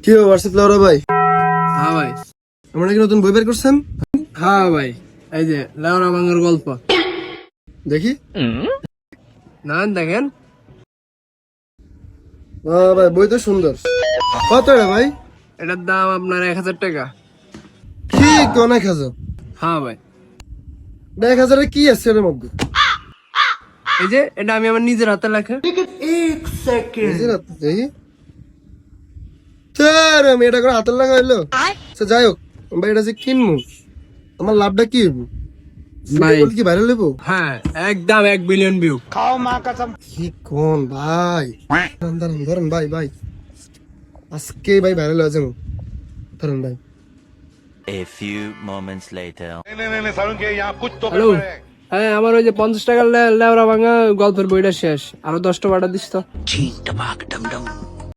কি হোয়াটসঅ্যাপ লাউরা ভাই? হ্যাঁ ভাই। আমরা কি নতুন বই বের করছেন? হ্যাঁ ভাই, এই যে লেওরা ভাঙার গল্প দেখি। না দেখেন। ভাই বই তো সুন্দর। কত এটা ভাই? এটার দাম আপনার 1000 টাকা। কি অনেক হাজার? হ্যাঁ ভাই, 1,000 কি আছে এর মধ্যে? এই যে এটা আমি আমার নিজের হাতে লেখা। নিজের হাতে দেখি। স্যার আমি এটা করে হাতের লাগা হইলো। আচ্ছা যাই হোক, ভাই এটা যে কিনবো, আমার লাভটা কি হইব? ভাই কি ভাইরাল হইব? হ্যাঁ, একদম 1 বিলিয়ন ভিউ। কি কোন ভাই? ধরেন ধরেন ভাই ভাই, আজকে ভাই ভাইরাল হয়ে যাবো। ধরেন ভাই। A few moments later. नहीं सारुण के यहाँ कुछ तो হ্যালো, गड़बड़ है। হ্যাঁ আমার ওই যে 50 টাকার লেওরা ভাঙা গল্পের বইটা শেষ, আরো 10টা বাটা দিস তো।